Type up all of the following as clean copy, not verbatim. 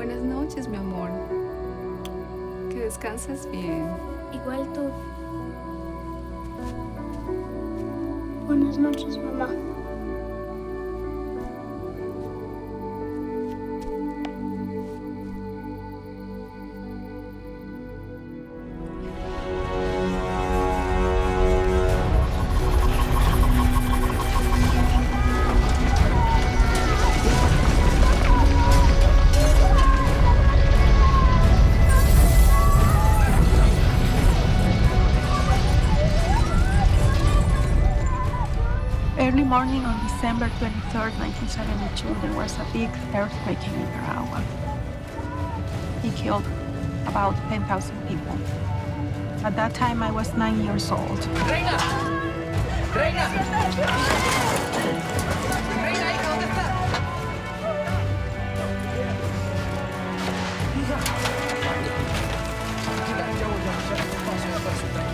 Buenas noches, mi amor. Que descanses bien. Igual tú. Buenas noches, mamá. Early morning on December 23rd, 1972, there was a big earthquake in Nicaragua. It killed about 10,000 people. At that time, I was 9 years old. ¡Reina! ¡Reina! ¡Reina, hija, dónde está! Hija. Tranquila, ya voy, despacio, tranquila.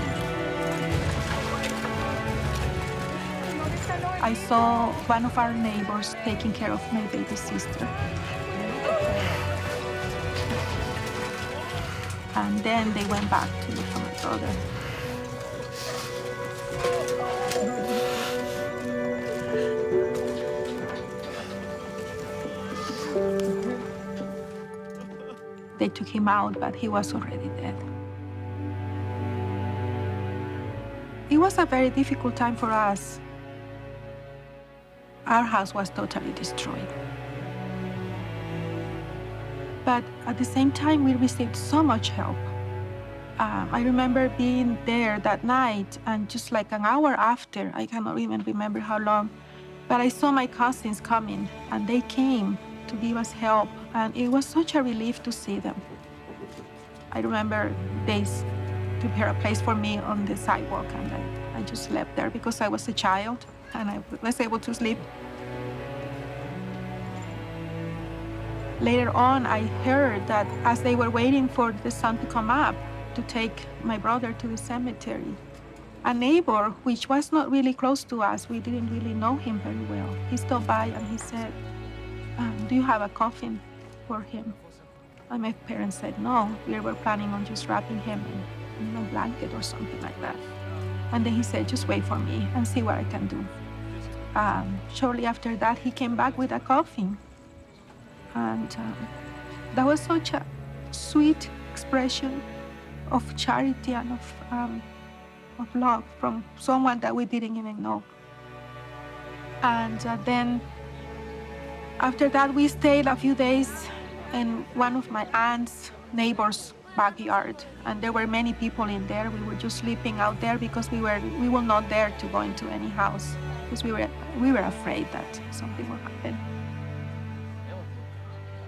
I saw one of our neighbors taking care of my baby sister. And then they went back to look for my brother. They took him out, but he was already dead. It was a very difficult time for us. Our house was totally destroyed. But at the same time, we received so much help. I remember being there that night, and just like an hour after, I cannot even remember how long, but I saw my cousins coming, and they came to give us help, and it was such a relief to see them. I remember they prepared a place for me on the sidewalk, and I just slept there because I was a child, and I was able to sleep. Later on, I heard that as they were waiting for the sun to come up to take my brother to the cemetery, a neighbor, which was not really close to us, we didn't really know him very well, he stopped by and he said, do you have a coffin for him? And my parents said, no, we were planning on just wrapping him in a blanket or something like that. And then he said, just wait for me and see what I can do. Shortly after that, he came back with a coffin. And that was such a sweet expression of charity and of love from someone that we didn't even know. And then after that, we stayed a few days in one of my aunt's neighbor's backyard, and there were many people in there. We were just sleeping out there because we were not there to go into any house because we were afraid that something would happen.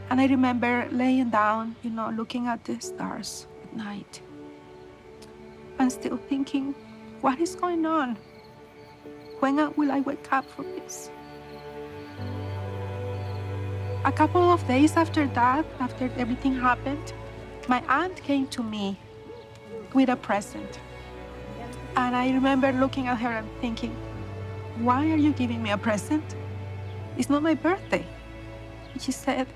And I remember laying down, looking at the stars at night and still thinking, what is going on? When will I wake up from this? A couple of days after that, after everything happened, my aunt came to me with a present. And I remember looking at her and thinking, why are you giving me a present? It's not my birthday. And she said,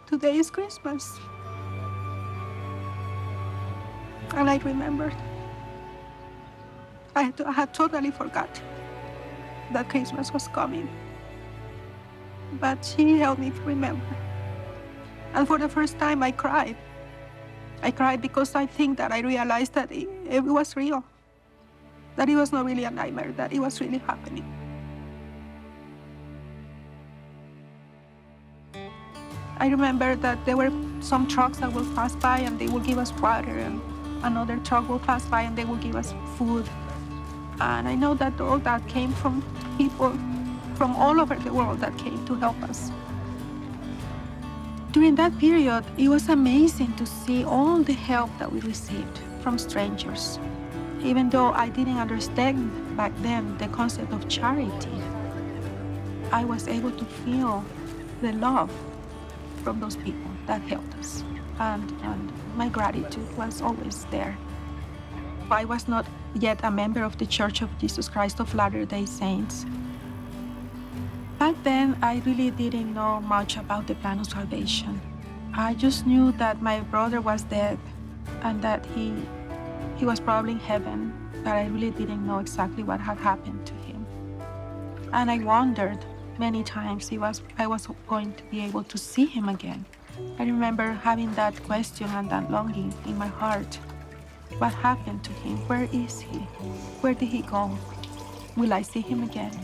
today is Christmas. And I remembered. I had totally forgotten that Christmas was coming. But she helped me to remember. And for the first time, I cried. I cried because I think that I realized that it was real. That it was not really a nightmare, that it was really happening. I remember that there were some trucks that will pass by and they will give us water, and another truck will pass by and they will give us food. And I know that all that came from people from all over the world that came to help us. During that period, it was amazing to see all the help that we received from strangers. Even though I didn't understand back then the concept of charity, I was able to feel the love from those people that helped us. And my gratitude was always there. I was not yet a member of the Church of Jesus Christ of Latter-day Saints. Back then, I really didn't know much about the plan of salvation. I just knew that my brother was dead and that he was probably in heaven, but I really didn't know exactly what had happened to him. And I wondered many times I was going to be able to see him again. I remember having that question and that longing in my heart. What happened to him? Where is he? Where did he go? Will I see him again?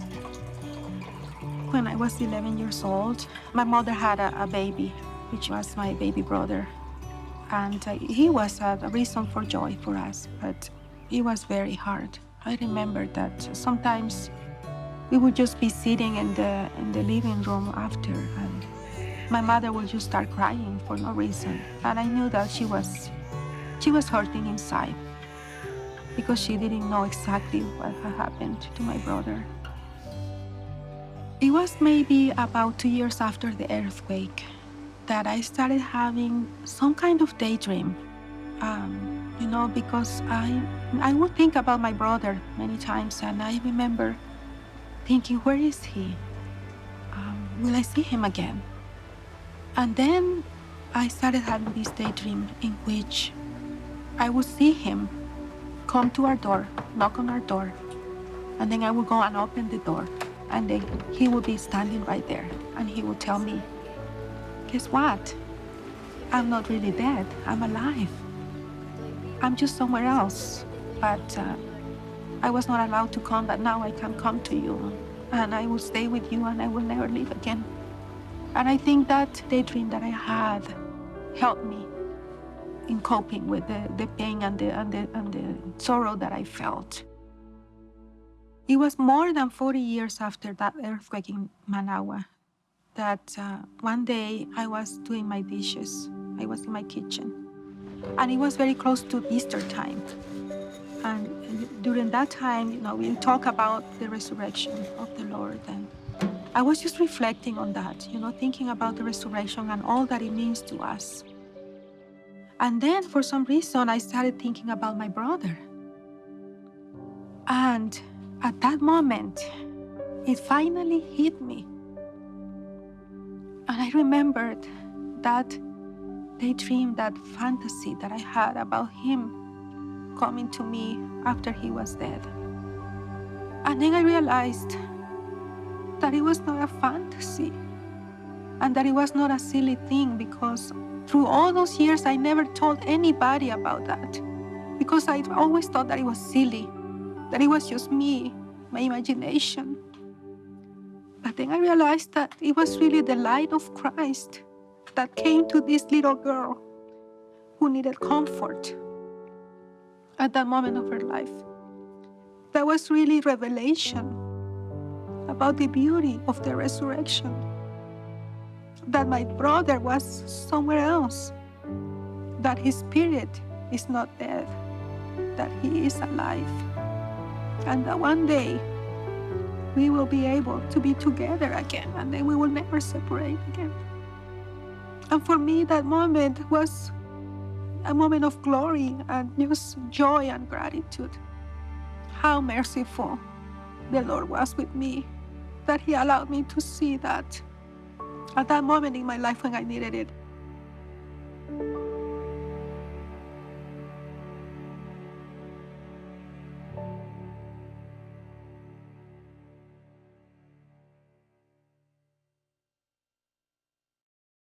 When I was 11 years old, my mother had a baby, which was my baby brother. And he was a reason for joy for us, but it was very hard. I remember that sometimes we would just be sitting in the living room after, and my mother would just start crying for no reason. And I knew that she was hurting inside because she didn't know exactly what had happened to my brother. It was maybe about 2 years after the earthquake that I started having some kind of daydream, because I would think about my brother many times, and I remember thinking, where is he? Will I see him again? And then I started having this daydream in which I would see him come to our door, knock on our door, and then I would go and open the door, and then he would be standing right there, and he would tell me, guess what? I'm not really dead. I'm alive. I'm just somewhere else. But I was not allowed to come, but now I can come to you. And I will stay with you, and I will never leave again. And I think that daydream that I had helped me in coping with the pain and the sorrow that I felt. It was more than 40 years after that earthquake in Managua that one day I was doing my dishes. I was in my kitchen. And it was very close to Easter time. And during that time, we talk about the resurrection of the Lord. And I was just reflecting on that, thinking about the resurrection and all that it means to us. And then for some reason, I started thinking about my brother. And at that moment, it finally hit me. And I remembered that daydream, that fantasy that I had about him coming to me after he was dead. And then I realized that it was not a fantasy and that it was not a silly thing, because through all those years, I never told anybody about that, because I always thought that it was silly, that it was just me, my imagination. But then I realized that it was really the light of Christ that came to this little girl who needed comfort at that moment of her life. That was really revelation about the beauty of the resurrection. That my brother was somewhere else, that his spirit is not dead, that he is alive, and that one day we will be able to be together again, and then we will never separate again. And for me, that moment was a moment of glory and just joy and gratitude. How merciful the Lord was with me, that He allowed me to see that at that moment in my life when I needed it.